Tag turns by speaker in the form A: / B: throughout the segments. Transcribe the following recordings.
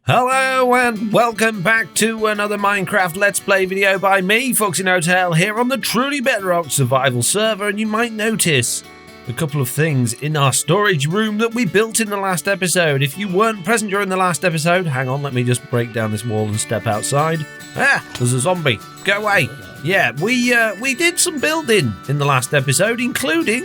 A: Hello and welcome back to another Minecraft Let's Play video by me, FoxyNoTail, here on the truly Bedrock survival server, and you might notice a couple of things in our storage room that we built in the last episode. If you weren't present during the last episode, hang on, let me just break down this wall and step outside. Ah, there's a zombie. Go away. Yeah, we did some building in the last episode, including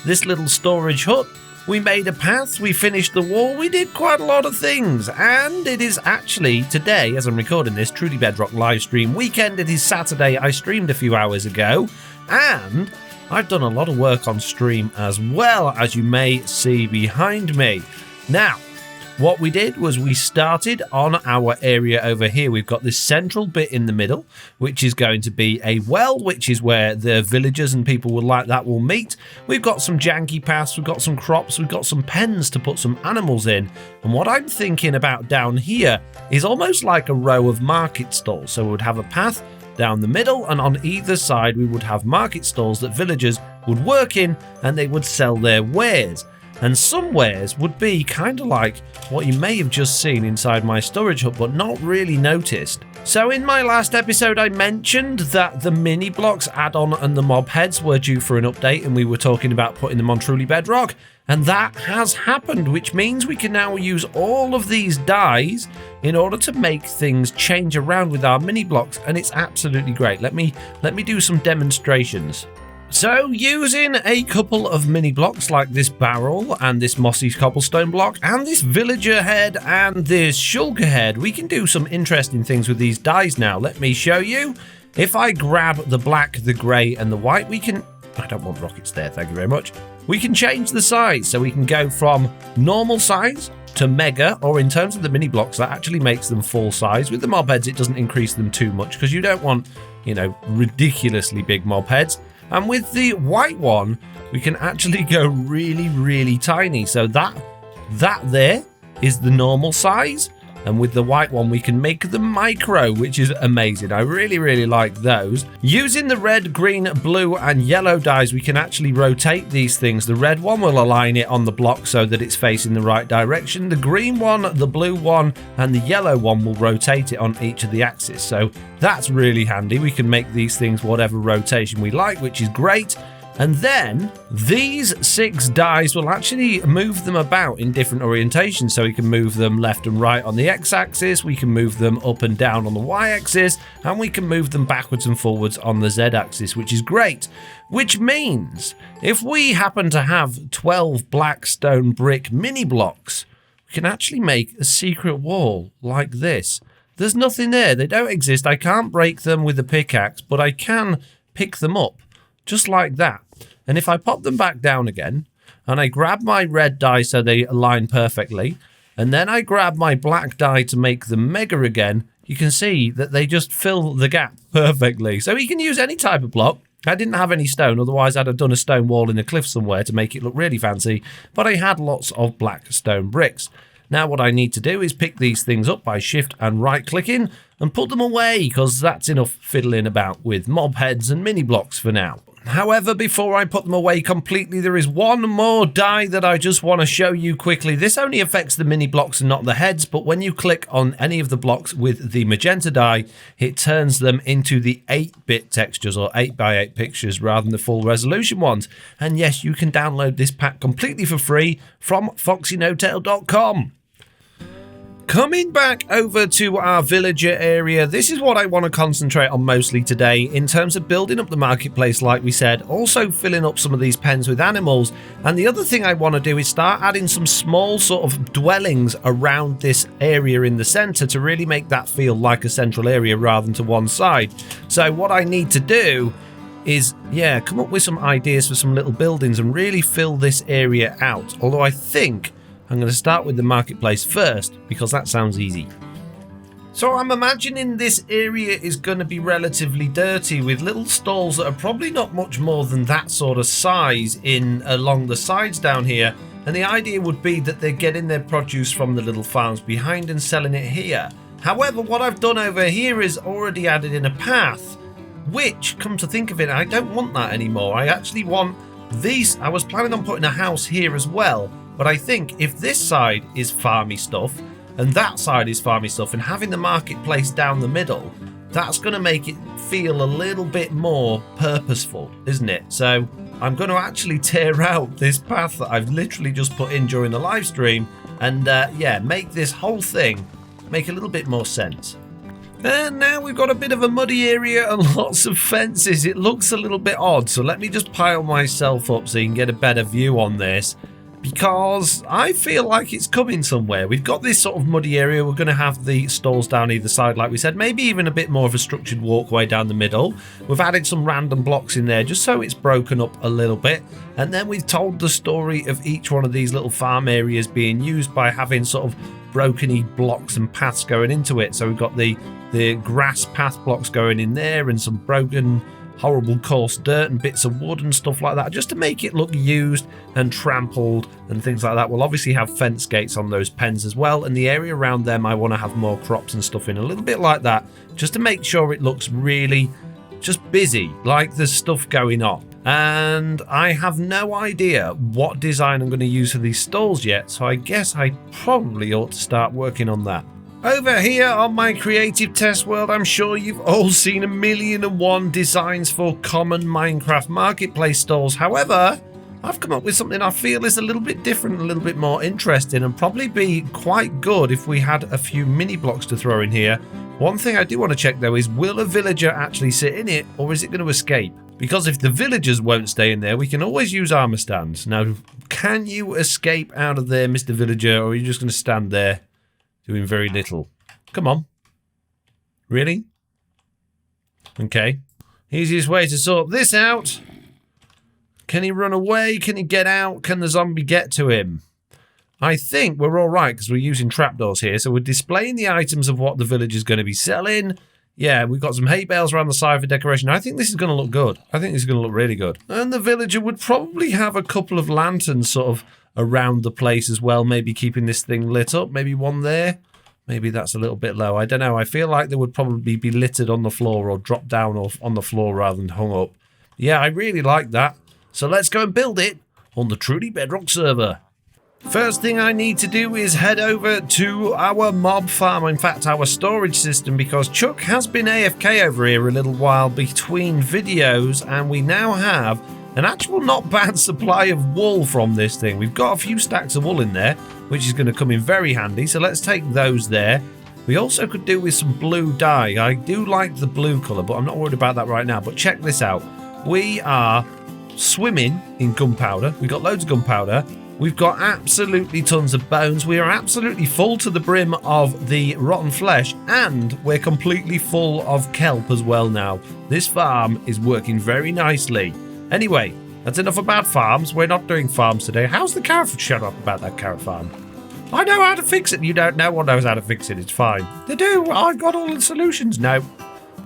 A: this little storage hut. We made a path, we finished the wall, we did quite a lot of things, and it is actually today, as I'm recording this, Truly Bedrock live stream weekend. It is Saturday. I streamed a few hours ago, and I've done a lot of work on stream as well, as you may see behind me. Now, what we did was we started on our area over here. We've got this central bit in the middle, which is going to be a well, which is where the villagers and people like that will meet. We've got some janky paths, we've got some crops, we've got some pens to put some animals in. And what I'm thinking about down here is almost like a row of market stalls. So we would have a path down the middle, and on either side we would have market stalls that villagers would work in, and they would sell their wares. And some wares would be kind of like what you may have just seen inside my storage hut, but not really noticed. So in my last episode, I mentioned that the mini blocks add-on and the mob heads were due for an update, and we were talking about putting them on Truly Bedrock. And that has happened, which means we can now use all of these dyes in order to make things change around with our mini blocks, and it's absolutely great. Let me do some demonstrations. So, using a couple of mini blocks like this barrel and this mossy cobblestone block and this villager head and this shulker head, we can do some interesting things with these dyes now. Let me show you. If I grab the black, the grey and the white, we can... I don't want rockets there, thank you very much. We can change the size, so we can go from normal size to mega, or in terms of the mini blocks, that actually makes them full size. With the mob heads, it doesn't increase them too much because you don't want, ridiculously big mob heads. And with the white one, we can actually go really, really tiny. So that there is the normal size. And with the white one, we can make them micro, which is amazing. I really, really like those. Using the red, green, blue, and yellow dyes, we can actually rotate these things. The red one will align it on the block so that it's facing the right direction. The green one, the blue one, and the yellow one will rotate it on each of the axes. So that's really handy. We can make these things whatever rotation we like, which is great. And then these 6 dyes will actually move them about in different orientations. So we can move them left and right on the x-axis, we can move them up and down on the y-axis, and we can move them backwards and forwards on the z-axis, which is great. Which means if we happen to have 12 black stone brick mini blocks, we can actually make a secret wall like this. There's nothing there, they don't exist. I can't break them with a pickaxe, but I can pick them up just like that. And if I pop them back down again, and I grab my red dye so they align perfectly, and then I grab my black dye to make them mega again, you can see that they just fill the gap perfectly. So you can use any type of block. I didn't have any stone, otherwise I'd have done a stone wall in a cliff somewhere to make it look really fancy, but I had lots of black stone bricks. Now what I need to do is pick these things up by shift and right clicking and put them away, because that's enough fiddling about with mob heads and mini blocks for now. However, before I put them away completely, there is one more dye that I just want to show you quickly. This only affects the mini blocks and not the heads, but when you click on any of the blocks with the magenta dye, it turns them into the 8-bit textures, or 8x8 pictures, rather than the full resolution ones. And yes, you can download this pack completely for free from FoxyNoTail.com. Coming back over to our villager area, this is what I want to concentrate on mostly today in terms of building up the marketplace, like we said, also filling up some of these pens with animals. And the other thing I want to do is start adding some small sort of dwellings around this area in the center to really make that feel like a central area rather than to one side. So what I need to do is, come up with some ideas for some little buildings and really fill this area out. Although I think I'm going to start with the marketplace first, because that sounds easy. So I'm imagining this area is going to be relatively dirty, with little stalls that are probably not much more than that sort of size along the sides down here. And the idea would be that they're getting their produce from the little farms behind and selling it here. However, what I've done over here is already added in a path, which, come to think of it, I don't want that anymore. I actually want these. I was planning on putting a house here as well. But I think if this side is farmy stuff, and that side is farmy stuff, and having the marketplace down the middle, that's going to make it feel a little bit more purposeful, isn't it? So I'm going to actually tear out this path that I've literally just put in during the live stream and yeah, make this whole thing make a little bit more sense. And now we've got a bit of a muddy area and lots of fences. It looks a little bit odd, so let me just pile myself up so you can get a better view on this, because I feel like it's coming somewhere. We've got this sort of muddy area. We're going to have the stalls down either side, like we said, maybe even a bit more of a structured walkway down the middle. We've added some random blocks in there just so it's broken up a little bit, and then we've told the story of each one of these little farm areas being used by having sort of broken-y blocks and paths going into it. So we've got the grass path blocks going in there and some broken, horrible coarse dirt and bits of wood and stuff like that, just to make it look used and trampled and things like that. We'll obviously have fence gates on those pens as well, and the area around them I want to have more crops and stuff in, a little bit like that, just to make sure it looks really just busy, like there's stuff going on. And I have no idea what design I'm going to use for these stalls yet, so I guess I probably ought to start working on that. Over here on my creative test world, I'm sure you've all seen 1,000,001 designs for common Minecraft marketplace stalls. However, I've come up with something I feel is a little bit different, a little bit more interesting, and probably be quite good if we had a few mini blocks to throw in here. One thing I do want to check though is, will a villager actually sit in it, or is it going to escape? Because if the villagers won't stay in there, we can always use armor stands. Now, can you escape out of there, Mr. Villager, or are you just going to stand there doing very little? Come on. Really? Okay. Easiest way to sort this out. Can he run away? Can he get out? Can the zombie get to him? I think we're all right because we're using trapdoors here. So we're displaying the items of what the villager's going to be selling. Yeah, we've got some hay bales around the side for decoration. I think this is going to look good. I think this is going to look really good. And the villager would probably have a couple of lanterns sort of around the place as well, maybe keeping this thing lit up. Maybe one there. Maybe that's a little bit low. I don't know. I feel like they would probably be littered on the floor or dropped down off on the floor rather than hung up. Yeah, I really like that. So let's go and build it on the Truly Bedrock server. First thing I need to do is head over to our mob farm, in fact our storage system, because Chuck has been AFK over here a little while between videos, and we now have an actual not bad supply of wool from this thing. We've got a few stacks of wool in there, which is going to come in very handy, so let's take those there. We also could do with some blue dye. I do like the blue colour, but I'm not worried about that right now. But check this out. We are swimming in gunpowder. We've got loads of gunpowder. We've got absolutely tons of bones. We are absolutely full to the brim of the rotten flesh, and we're completely full of kelp as well now. This farm is working very nicely. Anyway, that's enough about farms. We're not doing farms today. How's the carrot? Shut up about that carrot farm. I know how to fix it. You don't know what knows how to fix it. It's fine. They do. I've got all the solutions. No.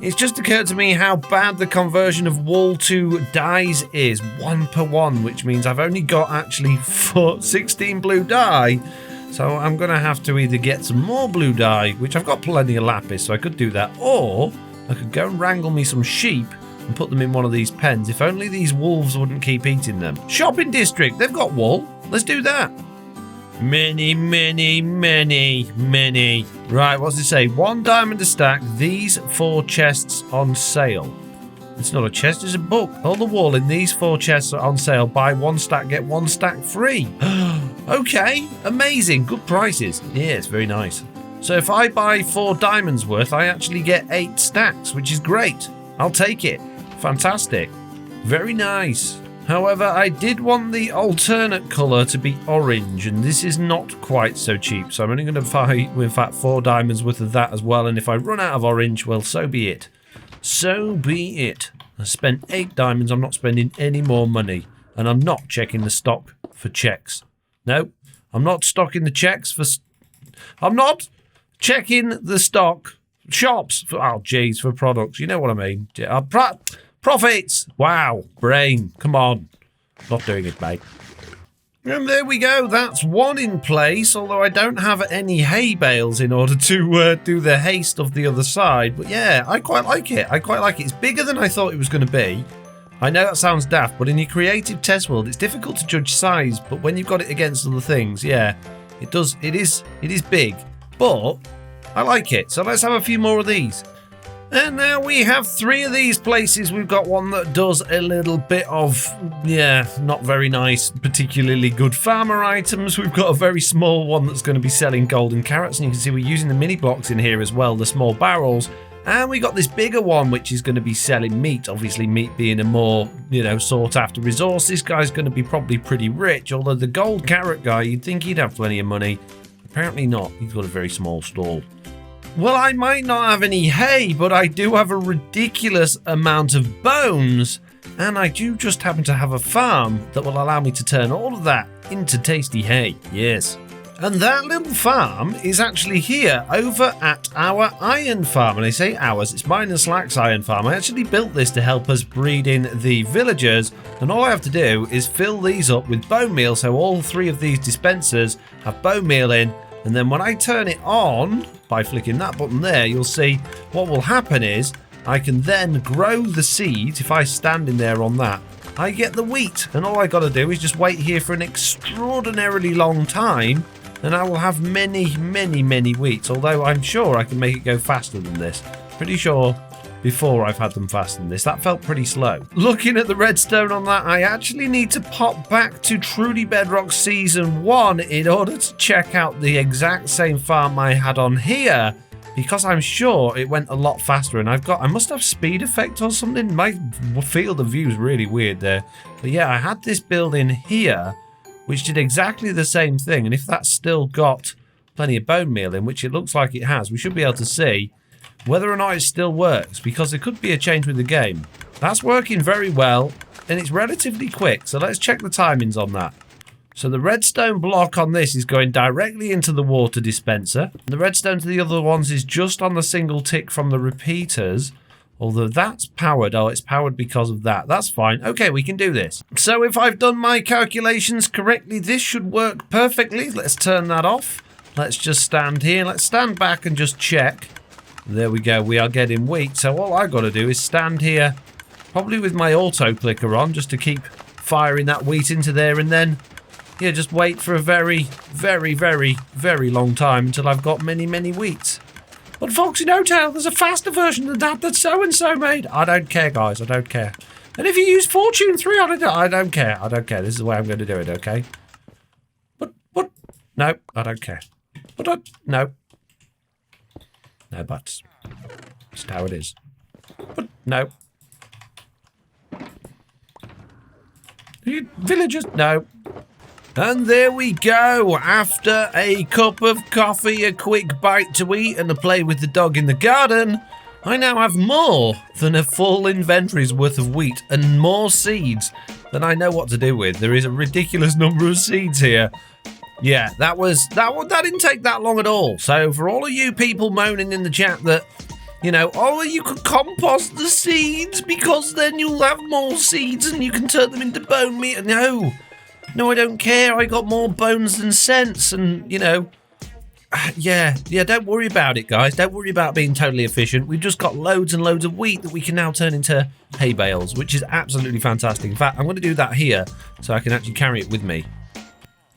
A: It's just occurred to me how bad the conversion of wool to dyes is. 1 per 1, which means I've only got actually 16 blue dye. So I'm going to have to either get some more blue dye, which I've got plenty of lapis, so I could do that, or I could go and wrangle me some sheep and put them in one of these pens. If only these wolves wouldn't keep eating them. Shopping district, they've got wool. Let's do that. Many. Right, what's it say? 1 diamond a stack. These 4 chests on sale. It's not a chest, it's a book. All the wool in these 4 chests are on sale. Buy 1 stack, get 1 stack free. Okay, amazing. Good prices. Yeah, it's very nice. So if I buy 4 diamonds worth, I actually get 8 stacks, which is great. I'll take it. Fantastic. Very nice. However, I did want the alternate colour to be orange, and this is not quite so cheap. So I'm only going to buy, in fact, 4 diamonds worth of that as well. And if I run out of orange, well, so be it. So be it. I spent 8 diamonds. I'm not spending any more money. And I'm not checking the stock for checks. No, I'm not stocking the checks for... I'm not checking the stock shops for... Oh, geez, for products. You know what I mean. Profits! Wow, brain, come on. Not doing it, mate. And there we go, that's 1 in place, although I don't have any hay bales in order to do the hay stuff the other side. But yeah, I quite like it. It's bigger than I thought it was going to be. I know that sounds daft, but in your creative test world, it's difficult to judge size, but when you've got it against other things, yeah, it is big. but I like it. So let's have a few more of these. And now we have 3 of these places. We've got one that does a little bit of, not very nice, particularly good farmer items. We've got a very small one that's going to be selling golden carrots. And you can see we're using the mini blocks in here as well, the small barrels. And we got this bigger one, which is going to be selling meat. Obviously, meat being a more, sought after resource. This guy's going to be probably pretty rich. Although the gold carrot guy, you'd think he'd have plenty of money. Apparently not. He's got a very small stall. Well, I might not have any hay, but I do have a ridiculous amount of bones. And I do just happen to have a farm that will allow me to turn all of that into tasty hay. Yes. And that little farm is actually here over at our iron farm. And I say ours, it's mine and Slack's iron farm. I actually built this to help us breed in the villagers. And all I have to do is fill these up with bone meal. So all 3 of these dispensers have bone meal in. And then when I turn it on, by flicking that button there, you'll see what will happen is I can then grow the seeds. If I stand in there on that, I get the wheat. And all I got to do is just wait here for an extraordinarily long time. And I will have many, many, many wheats. Although I'm sure I can make it go faster than this. Pretty sure before I've had them faster than this. That felt pretty slow. Looking at the redstone on that, I actually need to pop back to Truly Bedrock Season 1 in order to check out the exact same farm I had on here, because I'm sure it went a lot faster, and I must have speed effect or something. My field of view is really weird there. But yeah, I had this building here, which did exactly the same thing, and if that's still got plenty of bone meal in, which it looks like it has, we should be able to see whether or not it still works, because there could be a change with the game. That's working very well, and it's relatively quick, so let's check the timings on that. So the redstone block on this is going directly into the water dispenser. The redstone to the other ones is just on the single tick from the repeaters, although that's powered. Oh, it's powered because of that. That's fine. Okay, we can do this. So if I've done my calculations correctly, this should work perfectly. Let's turn that off. Let's just stand here. Let's stand back and just check. There we go, we are getting wheat. So all I've got to do is stand here, probably with my auto clicker on, just to keep firing that wheat into there, and then, yeah, just wait for a very, very, very, very long time until I've got many, many wheats. But FoxyNoTail, there's a faster version than that so-and-so made. I don't care, guys, I don't care. And if you use Fortune 3 on it, I don't care, I don't care. This is the way I'm going to do it, okay? But, no, I don't care. No. No buts. Just how it is. But no. Villagers, no. And there we go. After a cup of coffee, a quick bite to eat, and a play with the dog in the garden, I now have more than a full inventory's worth of wheat and more seeds than I know what to do with. There is a ridiculous number of seeds here. Yeah, that didn't take that long at all. So for all of you people moaning in the chat that, oh, you could compost the seeds because then you'll have more seeds and you can turn them into bone meal. No, I don't care. I got more bones than sense, and yeah, don't worry about it, guys. Don't worry about being totally efficient. We've just got loads and loads of wheat that we can now turn into hay bales, which is absolutely fantastic. In fact, I'm going to do that here so I can actually carry it with me.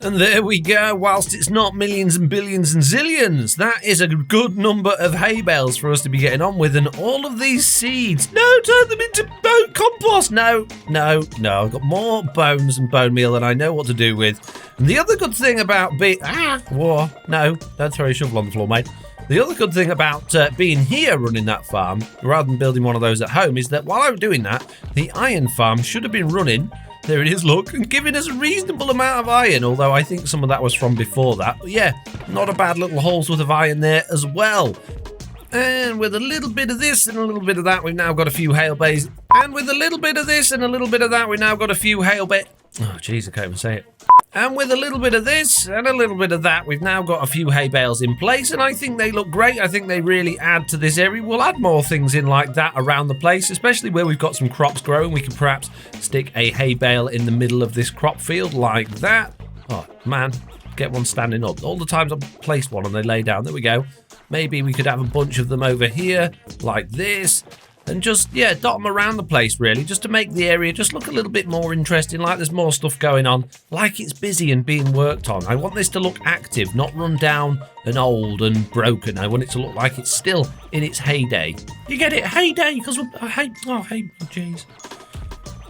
A: And there we go, whilst it's not millions and billions and zillions, that is a good number of hay bales for us to be getting on with, and all of these seeds, no, turn them into bone compost, no, I've got more bones and bone meal than I know what to do with. And the other good thing about no, don't throw your shovel on the floor, mate. The other good thing about being here running that farm, rather than building one of those at home, is that while I'm doing that, the iron farm should have been running. There it is, look, and giving us a reasonable amount of iron, although I think some of that was from before that. But yeah, not a bad little haul's worth of iron there as well. And with a little bit of this and a little bit of that, we've now got a few hail bays. And with a little bit of this and a little bit of that, we've now got a few hail bays. Oh, jeez, I can't even say it. And with a little bit of this and a little bit of that, we've now got a few hay bales in place, and I think they look great. I think they really add to this area. We'll add more things in like that around the place, especially where we've got some crops growing. We can perhaps stick a hay bale in the middle of this crop field like that. Oh, man, get one standing up. All the times I've placed one and they lay down. There we go. Maybe we could have a bunch of them over here like this. and just, dot them around the place, really, just to make the area just look a little bit more interesting, like there's more stuff going on, like it's busy and being worked on. I want this to look active, not run down and old and broken. I want it to look like it's still in its heyday. You get it? Heyday, because jeez.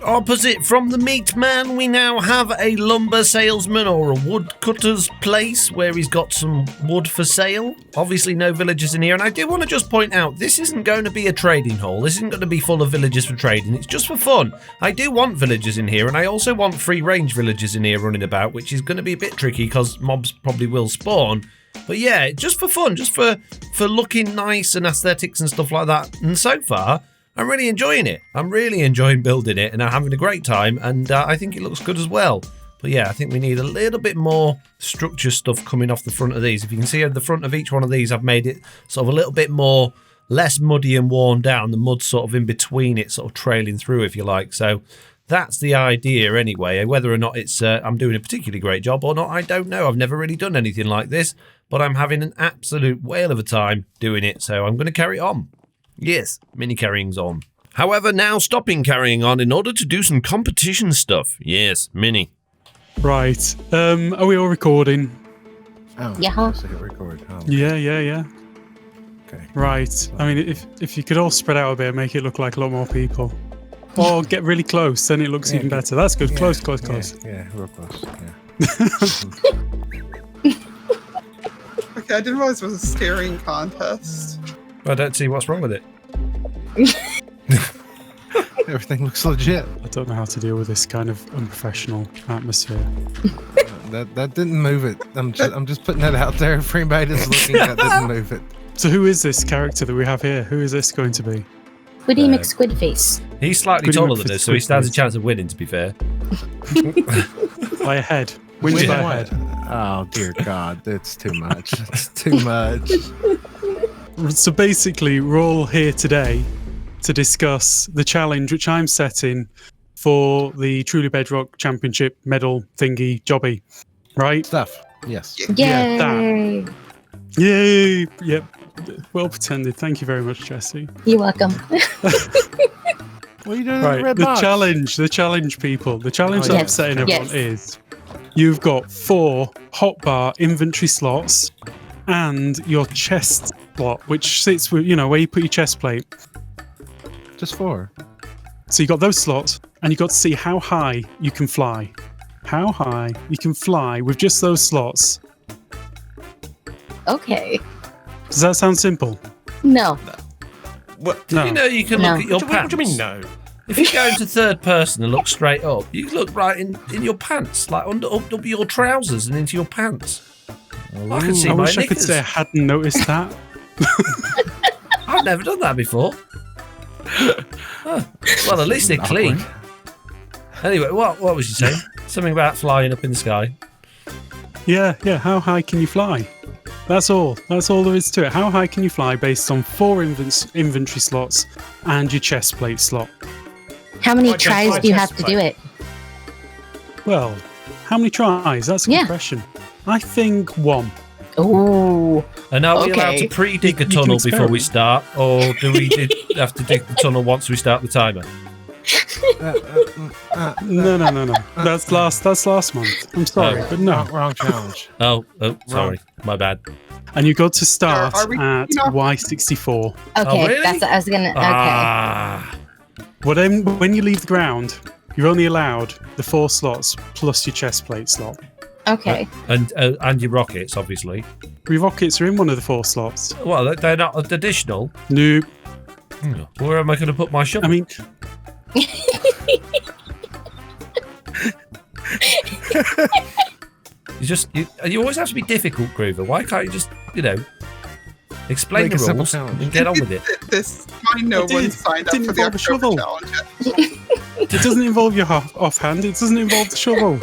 A: Opposite from the meat man, we now have a lumber salesman or a woodcutter's place where he's got some wood for sale. Obviously no villagers in here, and I do want to just point out, this isn't going to be a trading hall. This isn't going to be full of villagers for trading. It's just for fun. I do want villagers in here, and I also want free-range villagers in here running about, which is going to be a bit tricky because mobs probably will spawn. But yeah, just for fun, just for looking nice and aesthetics and stuff like that. And so far, I'm really enjoying it. I'm really enjoying building it, and I'm having a great time, and I think it looks good as well. But yeah, I think we need a little bit more structure stuff coming off the front of these. If you can see at the front of each one of these, I've made it sort of a little bit more, less muddy and worn down. The mud's sort of in between it, sort of trailing through, if you like. So that's the idea anyway. Whether or not it's I'm doing a particularly great job or not, I don't know. I've never really done anything like this, but I'm having an absolute whale of a time doing it, so I'm going to carry it on. Yes, mini carrying's on. However, now stopping carrying on in order to do some competition stuff. Yes, mini.
B: Right. Are we all recording?
C: Oh,
D: Yeah.
C: so hit record. Oh,
B: Yeah.
C: okay.
B: Right. I mean, if you could all spread out a bit and make it look like a lot more people. Or get really close, then it looks even better. That's good.
C: Yeah,
B: Close.
C: Yeah, real close. Yeah.
E: Okay, I didn't realize it was a staring contest.
A: I don't see what's wrong with it.
C: Everything looks legit.
B: I don't know how to deal with this kind of unprofessional atmosphere.
C: That didn't move it. I'm just putting that out there. For anybody that's looking, that didn't move it.
B: So who is this character that we have here? Who is this going to be?
D: Squiddy McSquidface.
A: He's slightly
B: Pretty
A: taller
B: much
A: than us, so he
B: it's
A: stands a
B: quick.
A: chance of winning, to be fair.
B: By a head. Wins by a head.
C: Oh dear God, that's too much. That's too much.
B: So basically, we're all here today to discuss the challenge which I'm setting for the Truly Bedrock Championship medal thingy jobby, right?
C: Stuff. Yes.
D: Yay!
B: that. Yay! Yep. Well pretended. Thank you very much, Jesse.
D: You're welcome.
C: What are you doing in the
B: Right,
C: red
B: the
C: box?
B: challenge, people. The challenge
C: Oh,
B: that I'm
D: yes.
B: setting everyone
D: Yes.
B: is you've got 4 hotbar inventory slots and your chest slot, which sits with, where you put your chest plate.
C: Just 4.
B: So you got those slots, and you got to see how high you can fly. How high you can fly with just those slots.
D: Okay.
B: Does that sound simple?
D: No.
A: What?
B: No.
A: You know you can
D: No.
A: look at your
F: What
A: pants.
F: do you mean no?
A: If you go into third person and look straight up, you look right in your pants, like up your trousers and into your pants. I can see
B: I
A: my
B: wish I could
A: knickers.
B: say I hadn't noticed that.
A: I've never done that before. Huh. Well, at least they're clean. Anyway, what was you saying? Something about flying up in the sky.
B: Yeah. How high can you fly? That's all. That's all there is to it. How high can you fly based on 4 inventory slots and your chest plate slot?
D: How many
F: Like a
D: tries do you have to
F: chest
D: do it?
B: Well, how many tries? That's a good
D: Yeah.
B: question. I think 1.
D: Ooh.
A: And are we allowed
D: Okay.
A: to pre-dig a
B: You can
A: tunnel before we
B: experiment.
A: start, or do we have to dig the tunnel once we start the timer?
B: No. That's last month. I'm sorry,
A: Oh.
B: but no.
C: Wrong challenge.
A: Oh, sorry, my bad.
B: And you got to start
E: Are we-
B: at Y64.
D: Okay,
A: really?
D: that's I was gonna. Okay.
A: Ah,
B: When you leave the ground, you're only allowed the 4 slots plus your chest plate slot.
D: Okay.
A: and your rockets, obviously.
B: Your rockets are in one of the 4 slots.
A: Well, they're not additional.
B: Nope.
A: Where am I going to put my shovel?
B: I mean,
A: you always have to be difficult, Groover. Why can't you just, explain
C: Make a
A: the
C: simple
A: rules
C: challenge.
A: and get on with it?
E: This time, no
B: I did.
E: one signed up
B: Didn't
E: for the
B: involve a shovel.
E: October challenge.
B: it doesn't involve your offhand. It doesn't involve the shovel.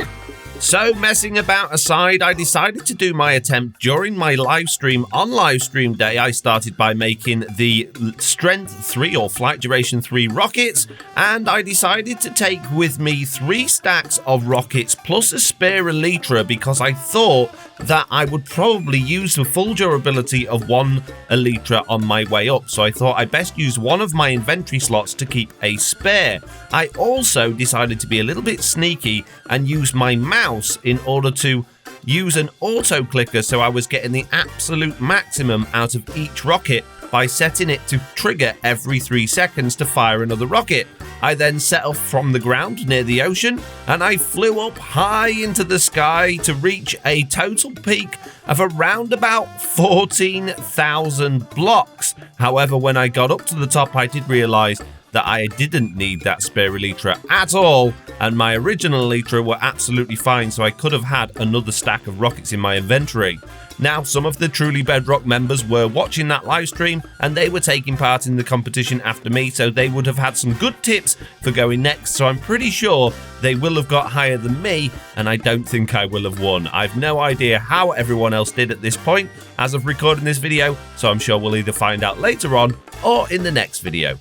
A: So, messing about aside, I decided to do my attempt during my live stream. On live stream day, I started by making the Strength 3 or Flight Duration 3 rockets, and I decided to take with me 3 stacks of rockets plus a spare elytra because I thought that I would probably use the full durability of 1 elytra on my way up, so I thought I'd best use one of my inventory slots to keep a spare. I also decided to be a little bit sneaky and use my mouse in order to use an auto clicker, so I was getting the absolute maximum out of each rocket by setting it to trigger every 3 seconds to fire another rocket. I then set off from the ground near the ocean, and I flew up high into the sky to reach a total peak of around about 14,000 blocks. However, when I got up to the top, I did realise that I didn't need that spare elytra at all, and my original elytra were absolutely fine, so I could have had another stack of rockets in my inventory. Now, some of the Truly Bedrock members were watching that live stream, and they were taking part in the competition after me, so they would have had some good tips for going next, so I'm pretty sure they will have got higher than me, and I don't think I will have won. I've no idea how everyone else did at this point as of recording this video, so I'm sure we'll either find out later on or in the next video.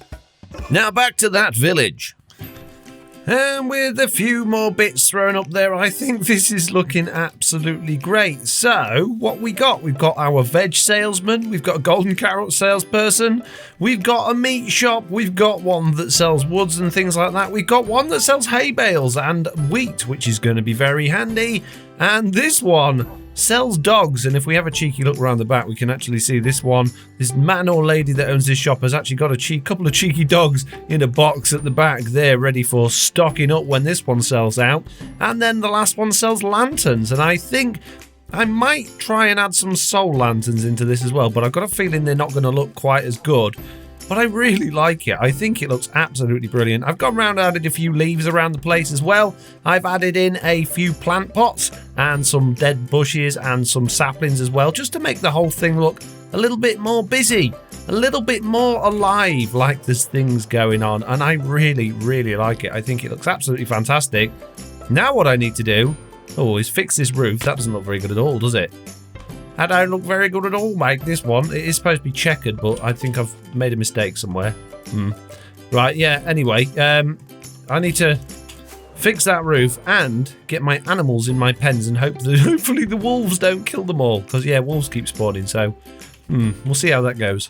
A: Now back to that village. And with a few more bits thrown up there, I think this is looking absolutely great. So, what we got? We've got our veg salesman, we've got a golden carrot salesperson, we've got a meat shop, we've got one that sells woods and things like that, we've got one that sells hay bales and wheat, which is going to be very handy, and this one sells dogs. And if we have a cheeky look around the back, we can actually see this man or lady that owns this shop has actually got a couple of cheeky dogs in a box at the back there, ready for stocking up when this one sells out. And then the last one sells lanterns, and I think I might try and add some soul lanterns into this as well, but I've got a feeling they're not going to look quite as good. But I really like it. I think it looks absolutely brilliant. I've gone around and added a few leaves around the place as well. I've added in a few plant pots and some dead bushes and some saplings as well, just to make the whole thing look a little bit more busy, a little bit more alive, like there's things going on. And I really, really like it. I think it looks absolutely fantastic. Now what I need to do, is fix this roof. That doesn't look very good at all, does it? That don't look very good at all, mate, this one. It is supposed to be checkered, but I think I've made a mistake somewhere. Right, yeah, anyway, I need to fix that roof and get my animals in my pens and hopefully the wolves don't kill them all. Because, yeah, wolves keep spawning, so we'll see how that goes.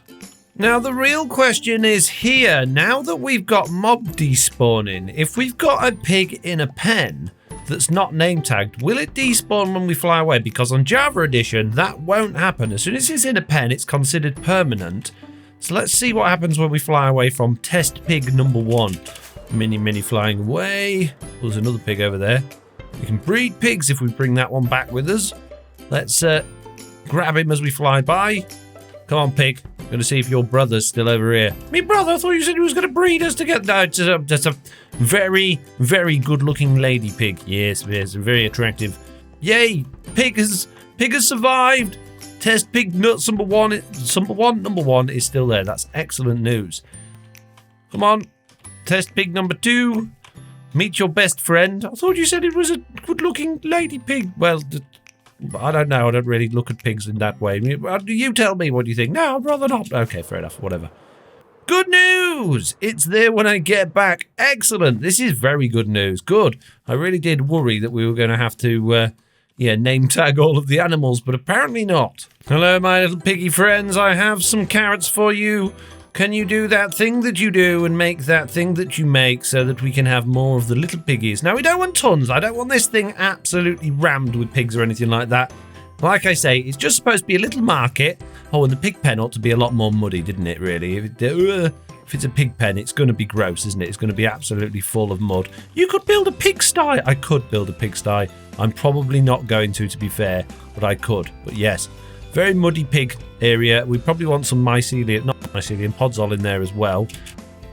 A: Now, the real question is here. Now that we've got mob despawning, if we've got a pig in a pen that's not name tagged, will it despawn when we fly away? Because on Java Edition, that won't happen. As soon as it's in a pen, it's considered permanent. So let's see what happens when we fly away from test pig number 1. Mini flying away. There's another pig over there. We can breed pigs if we bring that one back with us. Let's grab him as we fly by. Come on, pig. I'm going to see if your brother's still over here. Me brother? I thought you said he was going to breed us together. No, it's a very, very good-looking lady pig. Yes, very attractive. Yay! Pig has survived. Test pig nuts number one is still there. That's excellent news. Come on. Test pig number 2. Meet your best friend. I thought you said it was a good-looking lady pig. Well, I don't know. I don't really look at pigs in that way. You tell me what you think. No, I'd rather not. Okay, fair enough. Whatever. Good news! It's there when I get back. Excellent. This is very good news. Good. I really did worry that we were going to have to, name tag all of the animals, but apparently not. Hello, my little piggy friends. I have some carrots for you. Can you do that thing that you do and make that thing that you make so that we can have more of the little piggies? Now, we don't want tons. I don't want this thing absolutely rammed with pigs or anything like that. Like I say, it's just supposed to be a little market. Oh, and the pig pen ought to be a lot more muddy, didn't it, really? If it's a pig pen, it's going to be gross, isn't it? It's going to be absolutely full of mud. You could build a pigsty. I could build a pigsty. I'm probably not going to be fair, but I could. But yes, very muddy pig area. We probably want some mycelium pods all in there as well.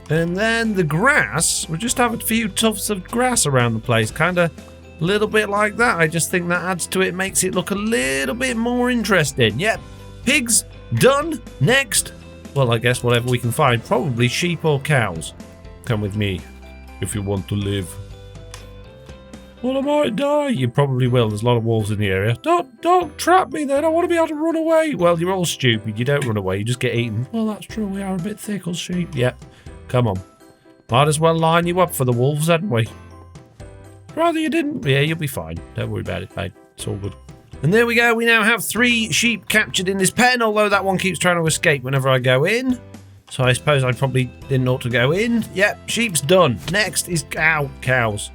A: And then the grass, we'll just have a few tufts of grass around the place, kind of a little bit like that. I just think that adds to it, makes it look a little bit more interesting. Yep, pigs done. Next, well, I guess whatever we can find, probably sheep or cows. Come with me if you want to live. Well, I might die. You probably will. There's a lot of wolves in the area. Don't trap me then. I want to be able to run away. Well, you're all stupid. You don't run away. You just get eaten. Well, that's true. We are a bit thick as sheep. Yep. Come on. Might as well line you up for the wolves, hadn't we? Rather you didn't. Yeah, you'll be fine. Don't worry about it, mate. It's all good. And there we go. We now have 3 sheep captured in this pen, although that one keeps trying to escape whenever I go in. So I suppose I probably didn't ought to go in. Yep, sheep's done. Next is cows.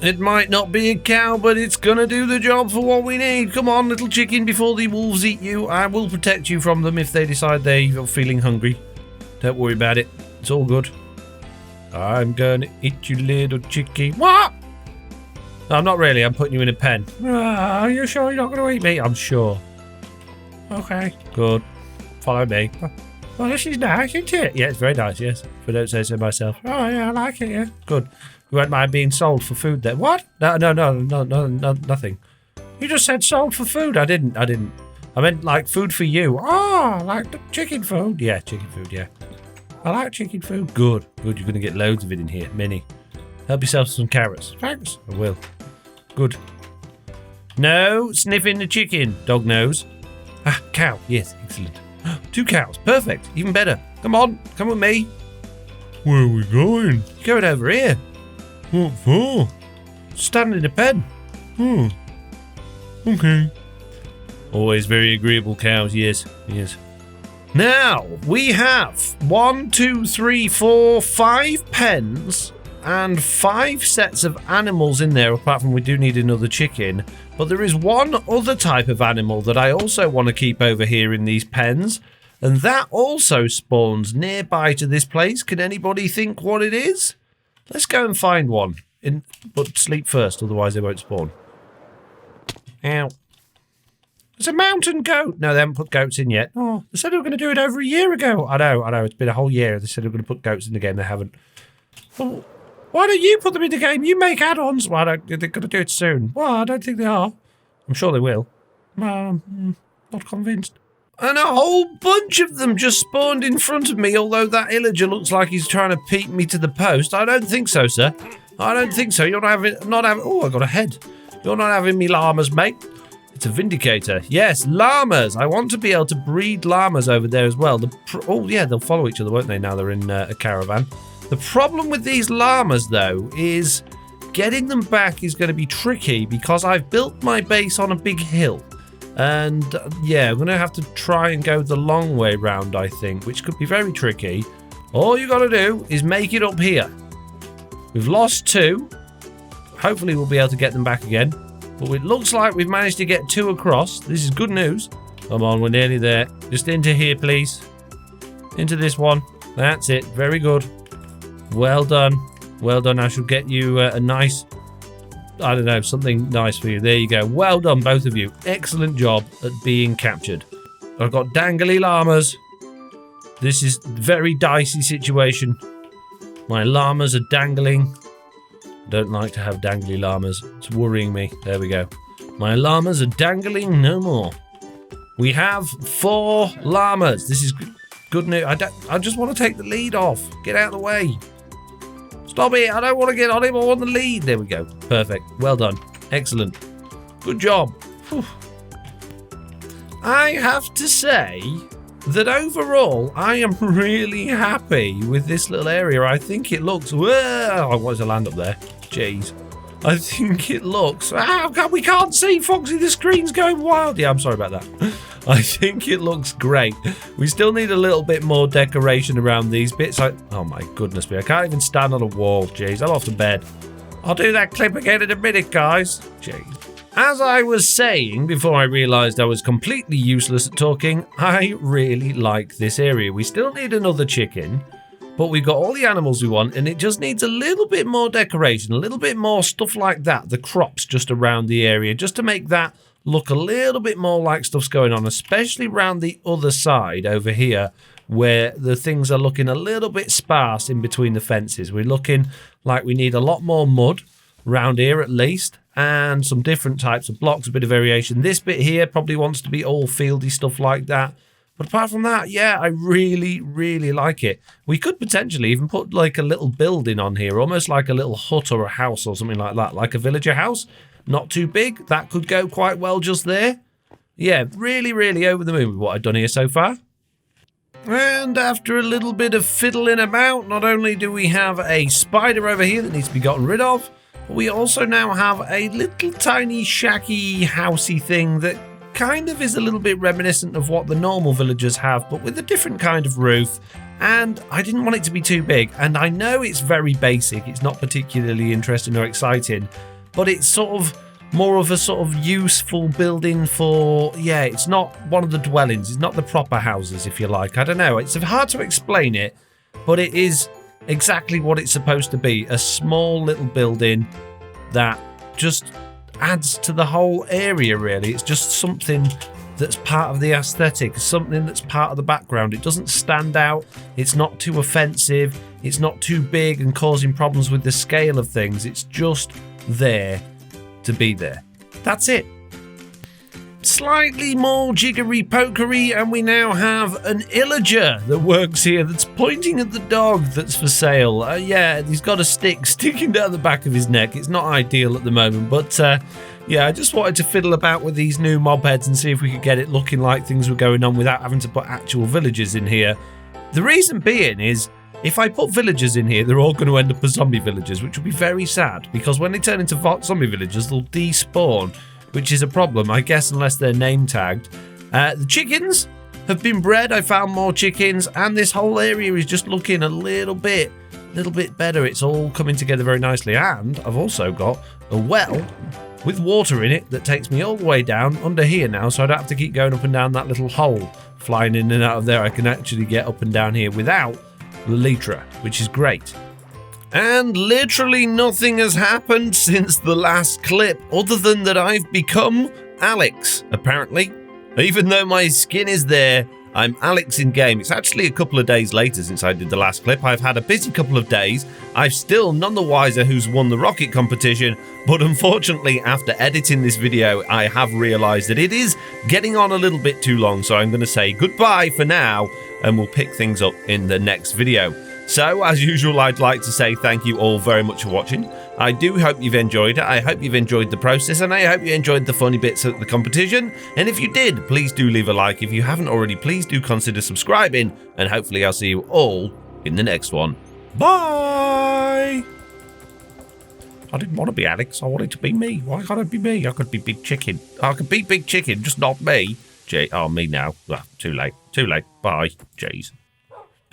A: It might not be a cow, but it's gonna do the job for what we need. Come on, little chicken, before the wolves eat you. I will protect you from them if they decide they're feeling hungry. Don't worry about it. It's all good. I'm gonna eat you, little chicken. What? No, not really. I'm putting you in a pen. Are you sure you're not gonna eat me? I'm sure. Okay, good. Follow me. Well, this is nice, isn't it? Yeah, it's very nice, yes. If I don't say so myself. Oh, yeah, I like it, yeah. Good. You won't mind being sold for food then. What? No, nothing. You just said sold for food. I didn't. I meant like food for you. Oh, like the chicken food. Yeah, chicken food, yeah. I like chicken food. Good. You're going to get loads of it in here. Many. Help yourself to some carrots. Thanks. I will. Good. No, sniffing the chicken. Dog nose. Ah, cow. Yes, excellent. 2 cows. Perfect. Even better. Come on. Come with me. Where are we going? You're going over here. What for? Standing in a pen. Okay. Always very agreeable cows, yes. Now, we have 1, 2, 3, 4, 5 pens and 5 sets of animals in there, apart from we do need another chicken. But there is one other type of animal that I also want to keep over here in these pens, and that also spawns nearby to this place. Can anybody think what it is? Let's go and find one. But sleep first, otherwise they won't spawn. Ow. It's a mountain goat. No, they haven't put goats in yet. Oh, they said they were going to do it over a year ago. I know. It's been a whole year. They said they were going to put goats in the game. They haven't. Well, why don't you put them in the game? You make add-ons. Well, they're going to do it soon. Well, I don't think they are. I'm sure they will. Not convinced. And a whole bunch of them just spawned in front of me, although that illager looks like he's trying to peek me to the post. I don't think so, sir. I don't think so. You're not having... Oh, I got a head. You're not having me llamas, mate. It's a vindicator. Yes, llamas. I want to be able to breed llamas over there as well. Oh, yeah, they'll follow each other, won't they, now they're in a caravan. The problem with these llamas, though, is getting them back is going to be tricky because I've built my base on a big hill. And, yeah, I'm going to have to try and go the long way round, I think, which could be very tricky. All you got to do is make it up here. We've lost 2. Hopefully we'll be able to get them back again. But it looks like we've managed to get 2 across. This is good news. Come on, we're nearly there. Just into here, please. Into this one. That's it. Very good. Well done. Well done. I shall get you a nice... I don't know, something nice for you. There you go. Well done, both of you. Excellent job at being captured. I've got dangly llamas. This is a very dicey situation. My llamas are dangling. I don't like to have dangly llamas. It's worrying me. There we go. My llamas are dangling no more. We have 4 llamas. This is good news. I just want to take the lead off. Get out of the way. Stop it. I don't want to get on him. I want the lead. There we go. Perfect. Well done. Excellent. Good job. Whew. I have to say that overall, I am really happy with this little area. I think it looks... Whoa! I want to land up there. Jeez. I think it looks... we can't see, Foxy. The screen's going wild. Yeah, I'm sorry about that. I think it looks great. We still need a little bit more decoration around these bits. Oh my goodness me. I can't even stand on a wall. Jeez, I'm off to bed. I'll do that clip again in a minute, guys. Jeez. As I was saying before I realised I was completely useless at talking, I really like this area. We still need another chicken, but we've got all the animals we want, and it just needs a little bit more decoration, a little bit more stuff like that, the crops just around the area, just to make that look a little bit more like stuff's going on, especially around the other side over here, where the things are looking a little bit sparse in between the fences. We're looking like we need a lot more mud around here at least, and some different types of blocks, a bit of variation. This bit here probably wants to be all fieldy stuff like that. But apart from that, yeah, I really, really like it. We could potentially even put like a little building on here, almost like a little hut or a house or something like that, like a villager house. Not too big. That could go quite well just there. Yeah, really, really over the moon with what I've done here so far. And after a little bit of fiddling about, not only do we have a spider over here that needs to be gotten rid of, We also now have a little tiny shacky housey thing that kind of is a little bit reminiscent of what the normal villagers have, but with a different kind of roof. And I didn't want it to be too big. And I know it's very basic. It's not particularly interesting or exciting, but it's sort of more of a sort of useful building for, yeah, it's not one of the dwellings. It's not the proper houses, if you like. I don't know. It's hard to explain it, but it is exactly what it's supposed to be. A small little building that just adds to the whole area, really. It's just something that's part of the aesthetic, something that's part of the background. It doesn't stand out. It's not too offensive. It's not too big and causing problems with the scale of things. It's just there to be there. That's it. Slightly more jiggery pokery, and we now have an illager that works here that's pointing at the dog that's for sale. Yeah, he's got a stick sticking down the back of his neck. It's not ideal at the moment, but yeah, I just wanted to fiddle about with these new mob heads and see if we could get it looking like things were going on without having to put actual villagers in here. The reason being is, if I put villagers in here, they're all going to end up as zombie villagers, which will be very sad, because when they turn into zombie villagers, they'll despawn, which is a problem, I guess, unless they're name tagged. The chickens have been bred. I found more chickens, and this whole area is just looking a little bit better. It's all coming together very nicely, and I've also got a well with water in it that takes me all the way down under here now, so I don't have to keep going up and down that little hole, flying in and out of there. I can actually get up and down here without the elytra, which is great. And literally nothing has happened since the last clip, other than that I've become Alex, apparently. Even though my skin is there, I'm Alex in game. It's actually a couple of days later since I did the last clip. I've had a busy couple of days. I've still none the wiser who's won the rocket competition, but unfortunately after editing this video, I have realised that it is getting on a little bit too long, so I'm going to say goodbye for now, and we'll pick things up in the next video. So, as usual, I'd like to say thank you all very much for watching. I do hope you've enjoyed it. I hope you've enjoyed the process, and I hope you enjoyed the funny bits of the competition. And if you did, please do leave a like. If you haven't already, please do consider subscribing, and hopefully I'll see you all in the next one. Bye! I didn't want to be Alex. I wanted to be me. Why can't I be me? I could be Big Chicken. I could be Big Chicken, just not me. Oh, me now. Well, too late. Too late. Bye. Jeez.